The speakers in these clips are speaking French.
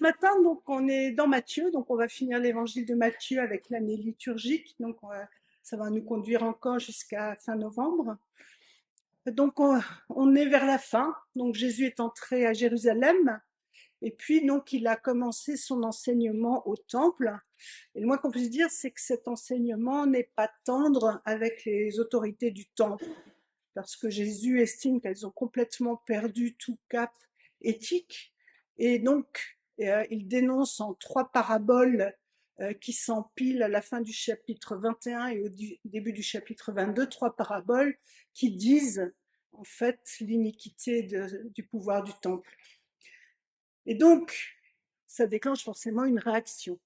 matin, donc, on est dans Matthieu, donc on va finir l'évangile de Matthieu avec l'année liturgique, donc ça va nous conduire encore jusqu'à fin novembre. Donc on est vers la fin, donc Jésus est entré à Jérusalem, et puis donc il a commencé son enseignement au temple. Et le moins qu'on puisse dire, c'est que cet enseignement n'est pas tendre avec les autorités du temple, parce que Jésus estime qu'elles ont complètement perdu tout cap éthique, et donc il dénonce en 3 paraboles qui s'empilent à la fin du chapitre 21 et au début du chapitre 22, 3 paraboles qui disent en fait l'iniquité du pouvoir du temple. Et donc, ça déclenche forcément une réaction.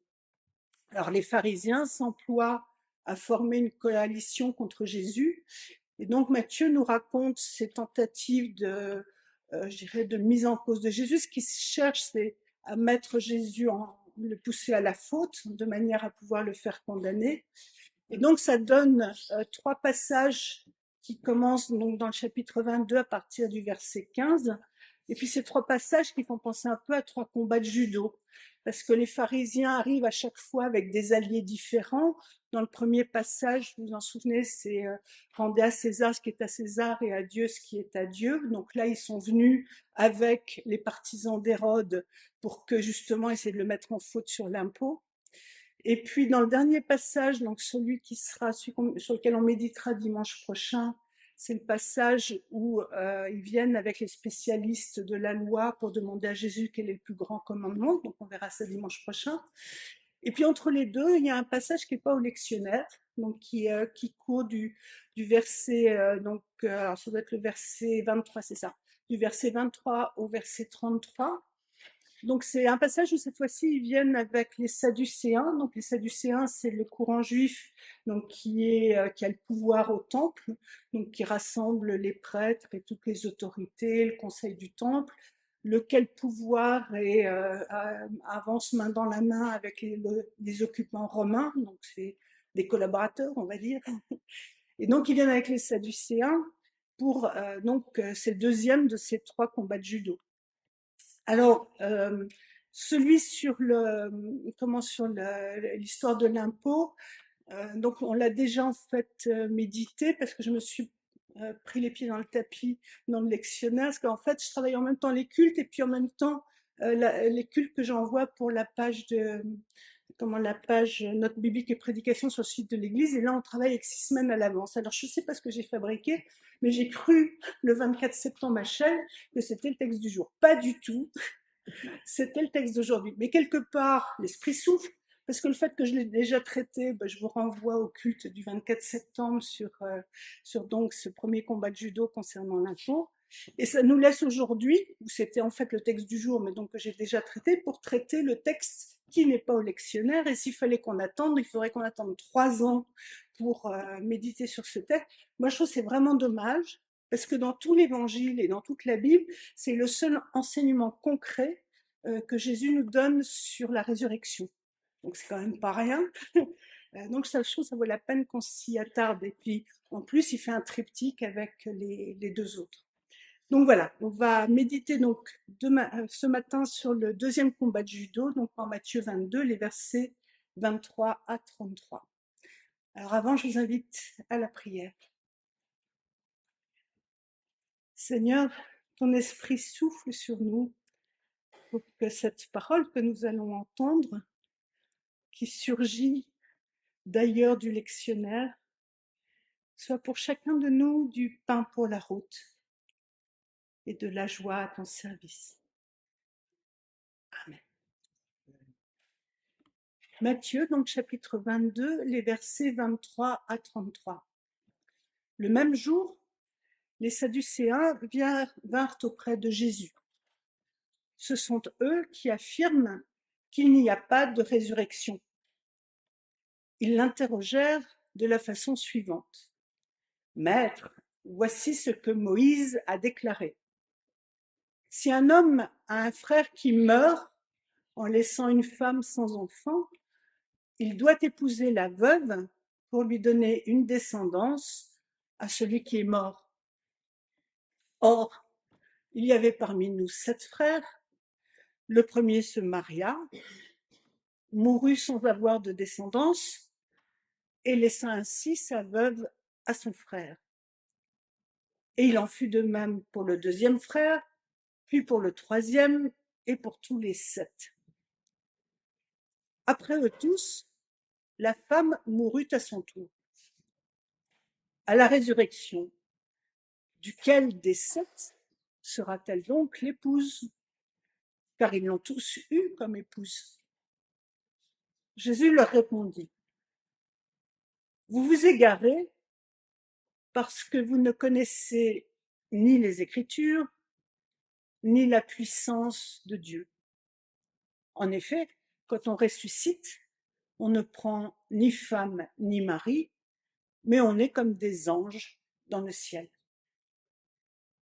Alors les pharisiens s'emploient à former une coalition contre Jésus, et donc Matthieu nous raconte ces tentatives je dirais, de mise en cause de Jésus. Ce qu'il cherche, c'est à mettre Jésus, le pousser à la faute, de manière à pouvoir le faire condamner. Et donc ça donne 3 passages qui commencent donc dans le chapitre 22 à partir du verset 15. Et puis ces 3 passages qui font penser un peu à 3 combats de judo, parce que les pharisiens arrivent à chaque fois avec des alliés différents. Dans le premier passage, vous vous en souvenez, c'est rendez à César ce qui est à César et à Dieu ce qui est à Dieu. Donc là, ils sont venus avec les partisans d'Hérode pour que justement essayer de le mettre en faute sur l'impôt. Et puis dans le dernier passage, donc celui sur lequel on méditera dimanche prochain, c'est le passage où ils viennent avec les spécialistes de la loi pour demander à Jésus quel est le plus grand commandement. Donc on verra ça dimanche prochain. Et puis entre les deux, il y a un passage qui n'est pas au lectionnaire, donc qui court du verset, alors ça doit être le verset 23, c'est ça, du verset 23 au verset 33. Donc c'est un passage où cette fois-ci ils viennent avec les Sadducéens. Donc les Sadducéens, c'est le courant juif, donc qui a le pouvoir au temple, donc qui rassemble les prêtres et toutes les autorités, le conseil du temple, lequel pouvoir avance main dans la main avec les occupants romains, donc c'est des collaborateurs, on va dire. Et donc ils viennent avec les Sadducéens pour c'est le deuxième de ces 3 combats de judo. Alors, celui sur l'histoire de l'impôt, donc on l'a déjà en fait médité parce que je me suis pris les pieds dans le tapis dans le lectionnaire, parce qu'en fait je travaille en même temps les cultes et puis en même temps les cultes que j'envoie pour la page notes bibliques et prédications sur le site de l'église, et là on travaille avec 6 semaines à l'avance. Alors je ne sais pas ce que j'ai fabriqué, mais j'ai cru le 24 septembre à Chelles que c'était le texte du jour. Pas du tout. C'était le texte d'aujourd'hui. Mais quelque part, l'esprit souffle, parce que le fait que je l'ai déjà traité, je vous renvoie au culte du 24 septembre sur donc ce premier combat de judo concernant l'impôt. Et ça nous laisse aujourd'hui, où c'était en fait le texte du jour, mais donc que j'ai déjà traité, pour traiter le texte qui n'est pas au lectionnaire. Et s'il fallait qu'on attende, il faudrait qu'on attende 3 ans pour méditer sur ce texte. Moi, je trouve que c'est vraiment dommage, parce que dans tout l'évangile et dans toute la Bible, c'est le seul enseignement concret que Jésus nous donne sur la résurrection. Donc c'est quand même pas rien. Donc ça, je trouve, ça vaut la peine qu'on s'y attarde. Et puis en plus, il fait un triptyque avec les 2 autres. Donc voilà, on va méditer donc ce matin sur le deuxième combat de judo, donc en Matthieu 22, les versets 23 à 33. Alors avant, je vous invite à la prière. Seigneur, ton esprit souffle sur nous pour que cette parole que nous allons entendre, qui surgit d'ailleurs du lectionnaire, soit pour chacun de nous du pain pour la route et de la joie à ton service. Amen. Matthieu, donc chapitre 22, les versets 23 à 33. Le même jour, les Sadducéens vinrent auprès de Jésus. Ce sont eux qui affirment qu'il n'y a pas de résurrection. Ils l'interrogèrent de la façon suivante. Maître, voici ce que Moïse a déclaré. Si un homme a un frère qui meurt en laissant une femme sans enfant, il doit épouser la veuve pour lui donner une descendance à celui qui est mort. Or, il y avait parmi nous 7 frères. Le premier se maria, mourut sans avoir de descendance, et laissa ainsi sa veuve à son frère. Et il en fut de même pour le deuxième frère, puis pour le troisième, et pour tous les 7. Après eux tous, la femme mourut à son tour. À la résurrection, duquel des 7 sera-t-elle donc l'épouse? Car ils l'ont tous eue comme épouse. Jésus leur répondit, vous vous égarez parce que vous ne connaissez ni les Écritures, ni la puissance de Dieu. En effet, quand on ressuscite, on ne prend ni femme ni mari, mais on est comme des anges dans le ciel.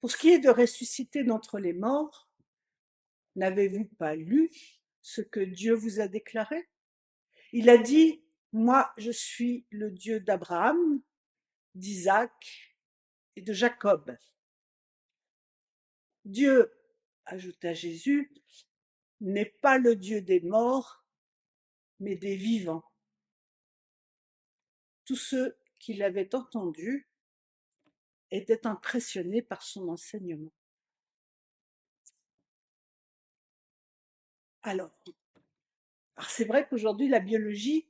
Pour ce qui est de ressusciter d'entre les morts, n'avez-vous pas lu ce que Dieu vous a déclaré? Il a dit, moi je suis le Dieu d'Abraham, d'Isaac et de Jacob. Dieu, ajouta Jésus, n'est pas le Dieu des morts, mais des vivants. Tous ceux qui l'avaient entendu étaient impressionnés par son enseignement. Alors c'est vrai qu'aujourd'hui, la biologie,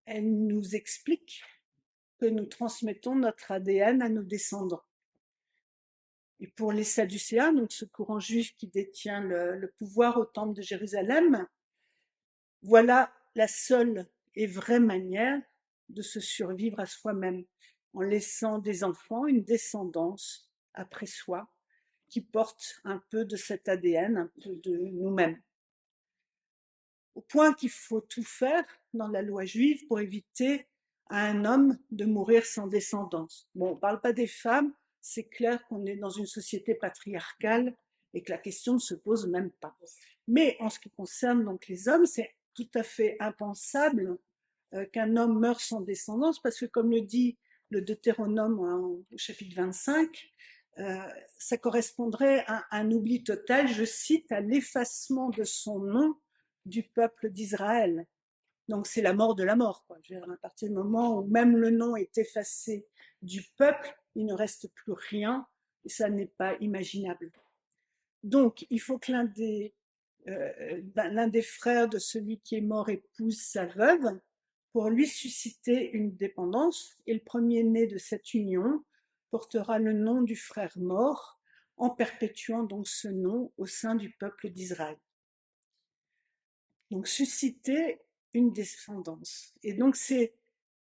elle nous explique que nous transmettons notre ADN à nos descendants. Et pour les Sadducéens, donc ce courant juif qui détient le pouvoir au temple de Jérusalem, voilà la seule et vraie manière de se survivre à soi-même, en laissant des enfants, une descendance après soi, qui porte un peu de cet ADN, un peu de nous-mêmes. Au point qu'il faut tout faire dans la loi juive pour éviter à un homme de mourir sans descendance. Bon, on ne parle pas des femmes, c'est clair qu'on est dans une société patriarcale et que la question ne se pose même pas. Mais en ce qui concerne donc les hommes, c'est tout à fait impensable qu'un homme meure sans descendance, parce que comme le dit le Deutéronome au chapitre 25, ça correspondrait à un oubli total, je cite, à l'effacement de son nom du peuple d'Israël. Donc c'est la mort de la mort, quoi. Je veux dire, à partir du moment où même le nom est effacé du peuple, il ne reste plus rien, et ça n'est pas imaginable. Donc il faut que l'un des frères de celui qui est mort épouse sa veuve pour lui susciter une dépendance, et le premier-né de cette union portera le nom du frère mort, en perpétuant donc ce nom au sein du peuple d'Israël. Donc susciter une descendance. Et donc c'est,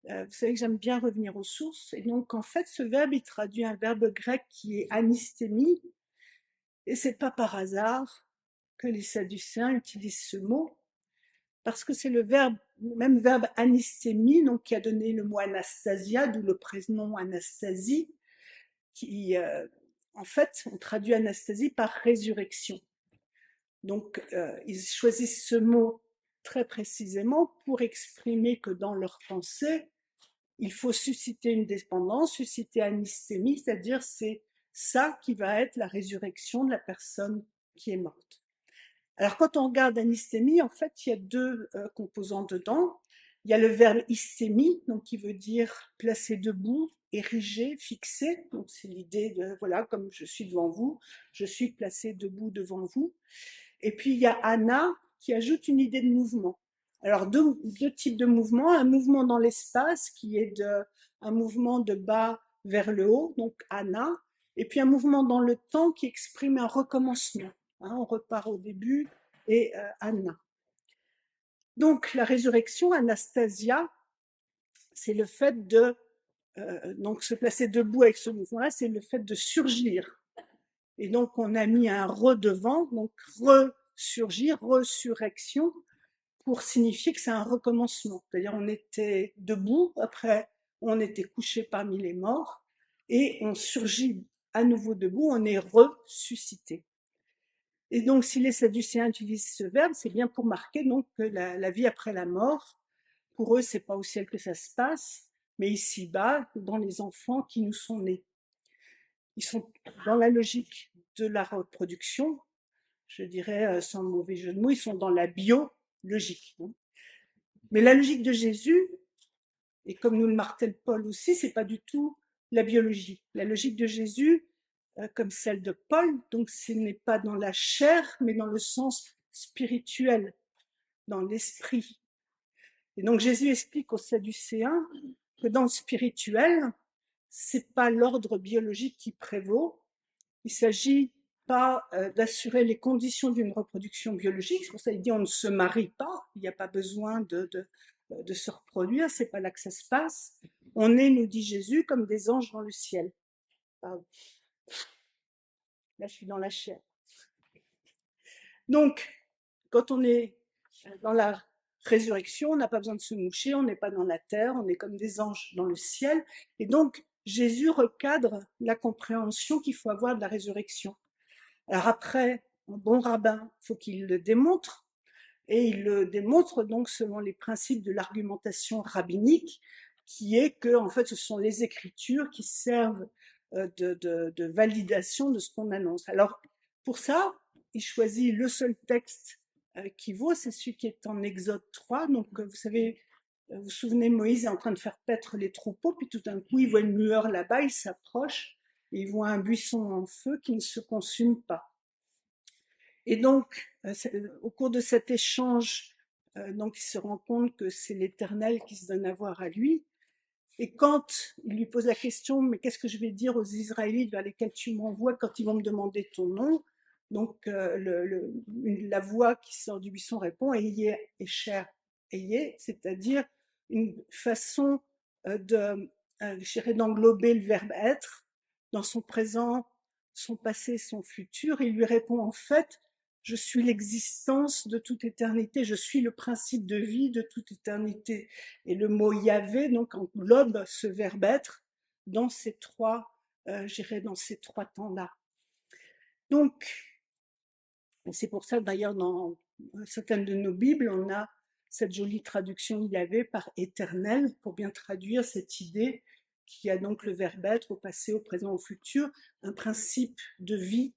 vous savez que j'aime bien revenir aux sources, et donc en fait ce verbe il traduit un verbe grec qui est anistémie, et c'est pas par hasard que les Sadducéens utilisent ce mot, parce que c'est le même verbe anistémie, donc qui a donné le mot anastasia, d'où le prénom Anastasie, qui, en fait, on traduit Anastasie par résurrection. Donc, ils choisissent ce mot très précisément pour exprimer que dans leur pensée, il faut susciter une dépendance, susciter anistémie, c'est-à-dire c'est ça qui va être la résurrection de la personne qui est morte. Alors, quand on regarde anistémie, en fait, il y a deux composants dedans. Il y a le verbe istémie, donc qui veut dire placer debout, érigé, fixé. Donc, c'est l'idée de, voilà, comme je suis devant vous, je suis placé debout devant vous. Et puis, il y a ana, qui ajoute une idée de mouvement. Alors, deux types de mouvements. Un mouvement dans l'espace, qui est un mouvement de bas vers le haut, donc ana. Et puis, un mouvement dans le temps qui exprime un recommencement. On repart au début et Anna. Donc la résurrection, Anastasia, c'est le fait de donc se placer debout avec ce mouvement-là, c'est le fait de surgir. Et donc on a mis un re devant, donc ressurgir, resurrection, pour signifier que c'est un recommencement. C'est-à-dire on était debout, après on était couché parmi les morts, et on surgit à nouveau debout, on est ressuscité. Et donc, si les Sadducéens utilisent ce verbe, c'est bien pour marquer donc que la vie après la mort, pour eux, c'est pas au ciel que ça se passe, mais ici-bas, dans les enfants qui nous sont nés. Ils sont dans la logique de la reproduction, je dirais sans mauvais jeu de mots, ils sont dans la biologique. Mais la logique de Jésus, et comme nous le martèle Paul aussi, c'est pas du tout la biologie. La logique de Jésus, comme celle de Paul, donc ce n'est pas dans la chair, mais dans le sens spirituel, dans l'esprit. Et donc Jésus explique aux Sadducéens que dans le spirituel, c'est pas l'ordre biologique qui prévaut. Il s'agit pas d'assurer les conditions d'une reproduction biologique. C'est pour ça qu'il dit on ne se marie pas. Il n'y a pas besoin de se reproduire. C'est pas là que ça se passe. On est, nous dit Jésus, comme des anges dans le ciel. Là, je suis dans la chair. Donc, quand on est dans la résurrection, on n'a pas besoin de se moucher, on n'est pas dans la terre, on est comme des anges dans le ciel. Et donc, Jésus recadre la compréhension qu'il faut avoir de la résurrection. Alors après, un bon rabbin, il faut qu'il le démontre, et il le démontre donc selon les principes de l'argumentation rabbinique, qui est que en fait ce sont les Écritures qui servent de validation de ce qu'on annonce. Alors pour ça, il choisit le seul texte qui vaut, c'est celui qui est en Exode 3. Donc vous savez, vous vous souvenez, Moïse est en train de faire paître les troupeaux, puis tout d'un coup il voit une lueur là-bas, il s'approche, et il voit un buisson en feu qui ne se consume pas. Et donc, au cours de cet échange, donc il se rend compte que c'est l'Éternel qui se donne à voir à lui. Et quand il lui pose la question, mais qu'est-ce que je vais dire aux Israélites vers lesquels tu m'envoies quand ils vont me demander ton nom? Donc la voix qui sort du buisson répond Ayez et cher ayez, c'est-à-dire une façon d'englober le verbe être dans son présent, son passé, son futur. Il lui répond en fait je suis l'existence de toute éternité, je suis le principe de vie de toute éternité. Et le mot Yahvé donc englobe ce verbe être dans ces trois, dans ces trois temps-là. Donc, c'est pour ça d'ailleurs dans certaines de nos Bibles, on a cette jolie traduction Yahvé par éternel pour bien traduire cette idée qui a donc le verbe être au passé, au présent, au futur, un principe de vie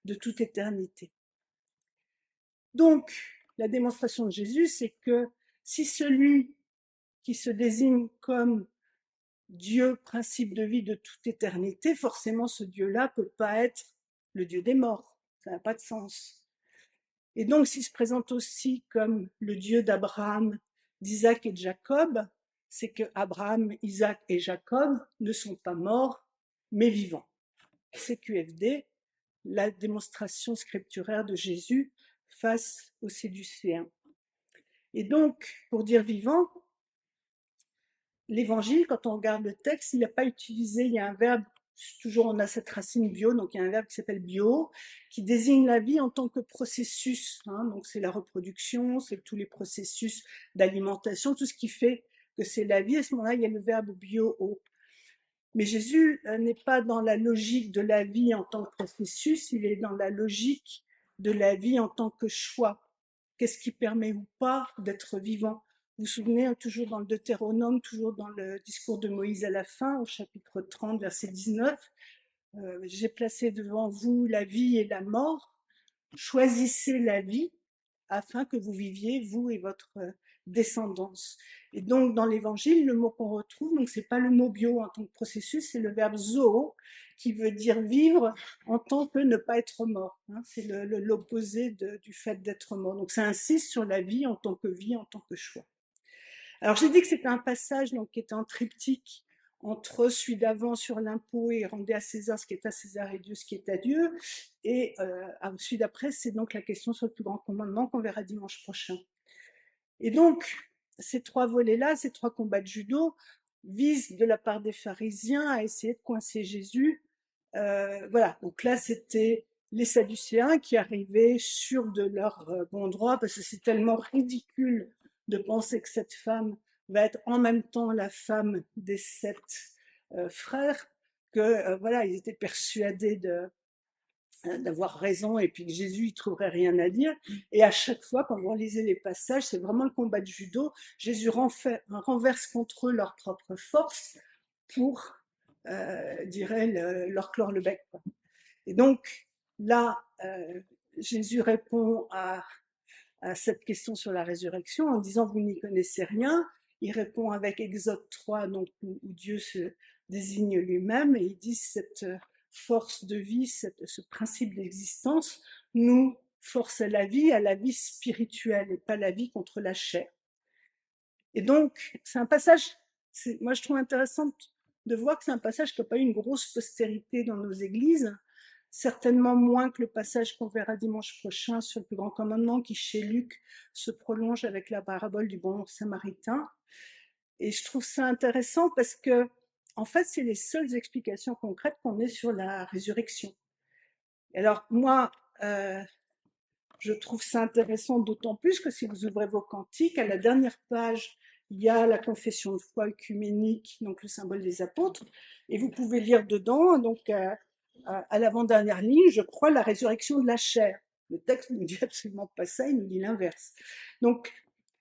de toute éternité. Donc, la démonstration de Jésus, c'est que si celui qui se désigne comme Dieu, principe de vie de toute éternité, forcément ce Dieu-là ne peut pas être le Dieu des morts. Ça n'a pas de sens. Et donc, s'il se présente aussi comme le Dieu d'Abraham, d'Isaac et de Jacob, c'est que Abraham, Isaac et Jacob ne sont pas morts, mais vivants. C'est QFD, la démonstration scripturaire de Jésus face aux Sadducéens. Et donc, pour dire vivant, l'évangile, quand on regarde le texte, il n'a pas utilisé, il y a un verbe, toujours on a cette racine bio, donc il y a un verbe qui s'appelle bio, qui désigne la vie en tant que processus. Donc c'est la reproduction, c'est tous les processus d'alimentation, tout ce qui fait que c'est la vie. À ce moment-là, il y a le verbe bio. Mais Jésus n'est pas dans la logique de la vie en tant que processus, il est dans la logique de la vie en tant que choix. Qu'est-ce qui permet ou pas d'être vivant? Vous vous souvenez, toujours dans le Deutéronome, toujours dans le discours de Moïse à la fin, au chapitre 30, verset 19, j'ai placé devant vous la vie et la mort. Choisissez la vie afin que vous viviez, vous et votre descendance. Et donc, dans l'évangile, le mot qu'on retrouve, donc c'est pas le mot bio en tant que processus, c'est le verbe zoo, qui veut dire vivre en tant que ne pas être mort. C'est l'opposé du fait d'être mort. Donc, ça insiste sur la vie, en tant que choix. Alors, j'ai dit que c'était un passage donc, qui était en triptyque entre celui d'avant sur l'impôt et rendez à César ce qui est à César et Dieu ce qui est à Dieu. Et celui d'après, c'est donc la question sur le plus grand commandement qu'on verra dimanche prochain. Et donc, ces trois volets-là, ces trois combats de judo, visent de la part des pharisiens à essayer de coincer Jésus. Voilà, donc là, c'était les Sadducéens qui arrivaient sûrs de leur bon droit, parce que c'est tellement ridicule de penser que cette femme va être en même temps la femme des 7 frères, que voilà, ils étaient persuadés d'avoir raison et puis que Jésus il trouverait rien à dire. Et à chaque fois, quand vous relisez les passages, c'est vraiment le combat de judo. Jésus renverse contre eux leur propre force pour, leur clore le bec. Et donc là, Jésus répond à cette question sur la résurrection en disant vous n'y connaissez rien. Il répond avec Exode 3, donc, où Dieu se désigne lui-même, et il dit cette force de vie, ce principe d'existence, nous force à la vie spirituelle et pas la vie contre la chair. Et donc, c'est un passage, moi je trouve intéressant de voir que c'est un passage qui n'a pas eu une grosse postérité dans nos églises, certainement moins que le passage qu'on verra dimanche prochain sur le plus grand commandement qui, chez Luc, se prolonge avec la parabole du bon samaritain. Et je trouve ça intéressant parce que, en fait, c'est les seules explications concrètes qu'on ait sur la résurrection. Alors, moi, je trouve ça intéressant d'autant plus que si vous ouvrez vos cantiques, à la dernière page, il y a la confession de foi œcuménique, donc le symbole des apôtres, et vous pouvez lire dedans, donc à l'avant-dernière ligne, je crois la résurrection de la chair. Le texte ne nous dit absolument pas ça, il nous dit l'inverse. Donc,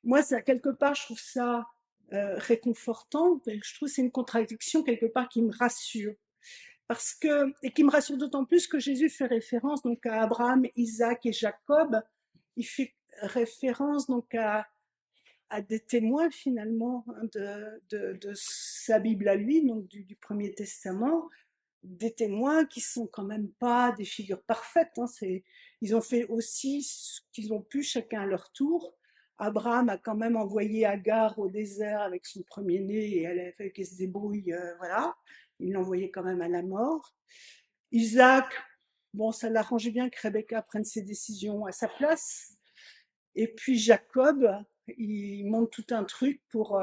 moi, ça, quelque part, je trouve ça réconfortant, je trouve que c'est une contradiction quelque part qui me rassure. Parce que, et qui me rassure d'autant plus que Jésus fait référence donc à Abraham, Isaac et Jacob. Il fait référence donc à des témoins finalement de sa Bible à lui, donc du Premier Testament, des témoins qui sont quand même pas des figures parfaites. Hein, ils ont fait aussi ce qu'ils ont pu chacun à leur tour. Abraham a quand même envoyé Agar au désert avec son premier-né et elle a fait qu'elle se débrouille, voilà. Il l'a envoyé quand même à la mort. Isaac, bon, ça l'arrangeait bien que Rebecca prenne ses décisions à sa place. Et puis Jacob, il monte tout un truc pour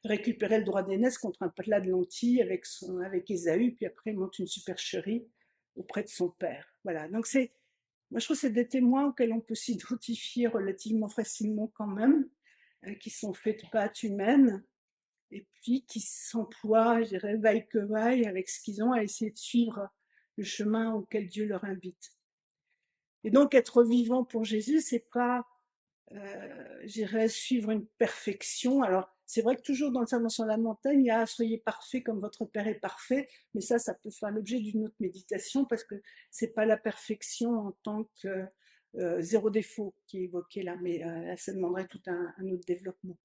récupérer le droit d'aînesse contre un plat de lentilles avec Ésaü, puis après il monte une supercherie auprès de son père. Voilà, donc moi je trouve que c'est des témoins auxquels on peut s'identifier relativement facilement quand même, qui sont faits de pâtes humaines, et puis qui s'emploient, je dirais, vaille que vaille, avec ce qu'ils ont, à essayer de suivre le chemin auquel Dieu leur invite. Et donc être vivant pour Jésus, c'est pas j'irais suivre une perfection. Alors, c'est vrai que toujours dans le Sermon sur la montagne, il y a soyez parfait comme votre Père est parfait, mais ça peut faire l'objet d'une autre méditation parce que c'est pas la perfection en tant que zéro défaut qui est évoqué là, mais là, ça demanderait tout un autre développement.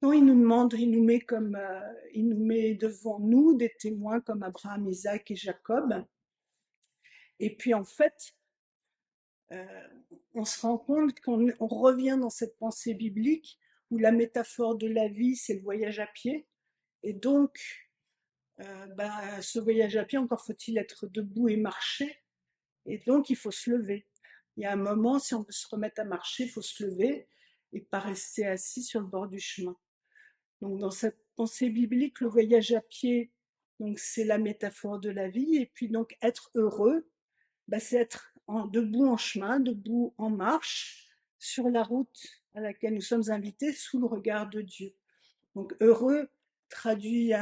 Non, il nous demande, il nous met devant nous des témoins comme Abraham, Isaac et Jacob. Et puis en fait, euh, on se rend compte qu'on revient dans cette pensée biblique où la métaphore de la vie, c'est le voyage à pied. Et donc, ce voyage à pied, encore faut-il être debout et marcher. Et donc, il faut se lever. Il y a un moment, si on veut se remettre à marcher, il faut se lever et pas rester assis sur le bord du chemin. Donc, dans cette pensée biblique, le voyage à pied, donc c'est la métaphore de la vie. Et puis, donc, être heureux, c'est être debout en chemin, debout en marche, sur la route à laquelle nous sommes invités, sous le regard de Dieu. Donc heureux traduit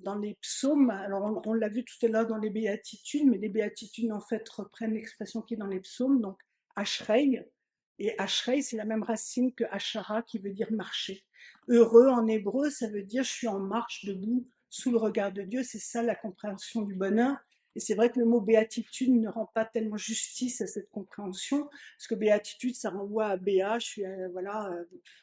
dans les psaumes, alors on l'a vu tout à l'heure dans les béatitudes, mais les béatitudes en fait reprennent l'expression qui est dans les psaumes, donc ashrei, et ashrei c'est la même racine que ashara qui veut dire marcher. Heureux en hébreu, ça veut dire je suis en marche debout sous le regard de Dieu, c'est ça la compréhension du bonheur. Et c'est vrai que le mot béatitude ne rend pas tellement justice à cette compréhension, parce que béatitude, ça renvoie à béat, je suis, voilà,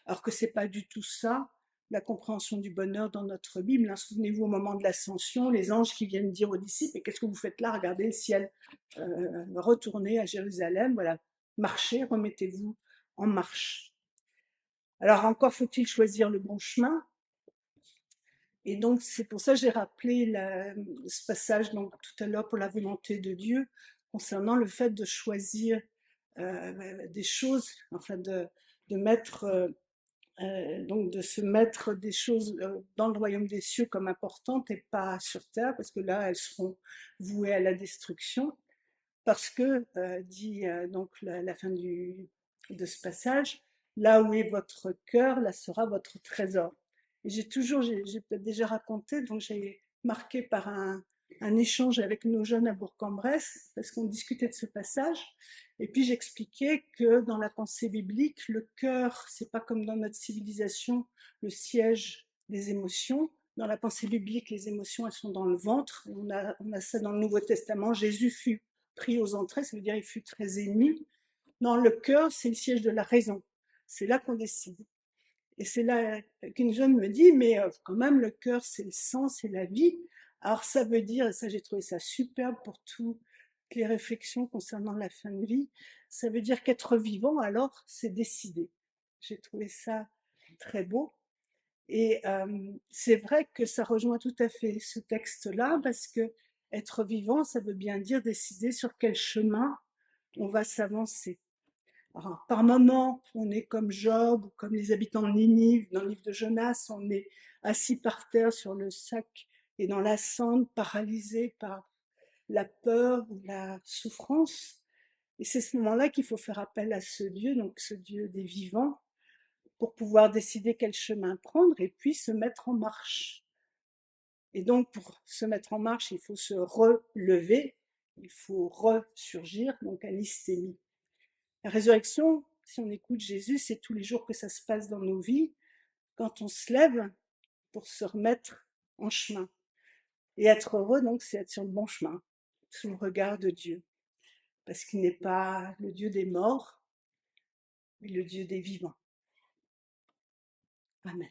alors que c'est pas du tout ça la compréhension du bonheur dans notre Bible. Hein. Souvenez-vous au moment de l'ascension, les anges qui viennent dire aux disciples, mais qu'est-ce que vous faites là? Regardez le ciel, retournez à Jérusalem, voilà, marchez, remettez-vous en marche. Alors encore faut-il choisir le bon chemin. Et donc c'est pour ça que j'ai rappelé ce passage donc, tout à l'heure pour la volonté de Dieu concernant le fait de choisir des choses, enfin de mettre donc de se mettre des choses dans le royaume des cieux comme importantes et pas sur terre, parce que là, elles seront vouées à la destruction, parce que, dit donc la fin de ce passage, là où est votre cœur, là sera votre trésor. Et j'ai peut-être déjà raconté, donc j'ai marqué par un échange avec nos jeunes à Bourg-en-Bresse, parce qu'on discutait de ce passage, et puis j'expliquais que dans la pensée biblique, le cœur, c'est pas comme dans notre civilisation, le siège des émotions. Dans la pensée biblique, les émotions, elles sont dans le ventre. On a ça dans le Nouveau Testament. Jésus fut pris aux entrées, ça veut dire il fut très ému. Non, le cœur, c'est le siège de la raison. C'est là qu'on décide. Et c'est là qu'une jeune me dit, mais quand même, le cœur, c'est le sang, c'est la vie. Alors ça veut dire, et ça j'ai trouvé ça superbe pour toutes les réflexions concernant la fin de vie, ça veut dire qu'être vivant, alors, c'est décider. J'ai trouvé ça très beau. Et c'est vrai que ça rejoint tout à fait ce texte-là, parce que être vivant, ça veut bien dire décider sur quel chemin on va s'avancer. Alors, par moments, on est comme Job ou comme les habitants de Ninive, dans le livre de Jonas, on est assis par terre sur le sac et dans la cendre, paralysé par la peur ou la souffrance. Et c'est ce moment-là qu'il faut faire appel à ce Dieu, donc ce Dieu des vivants, pour pouvoir décider quel chemin prendre et puis se mettre en marche. Et donc, pour se mettre en marche, il faut se relever, il faut ressurgir, donc à l'hystémie. La résurrection, si on écoute Jésus, c'est tous les jours que ça se passe dans nos vies, quand on se lève pour se remettre en chemin. Et être heureux, donc, c'est être sur le bon chemin, sous le regard de Dieu. Parce qu'il n'est pas le Dieu des morts, mais le Dieu des vivants. Amen.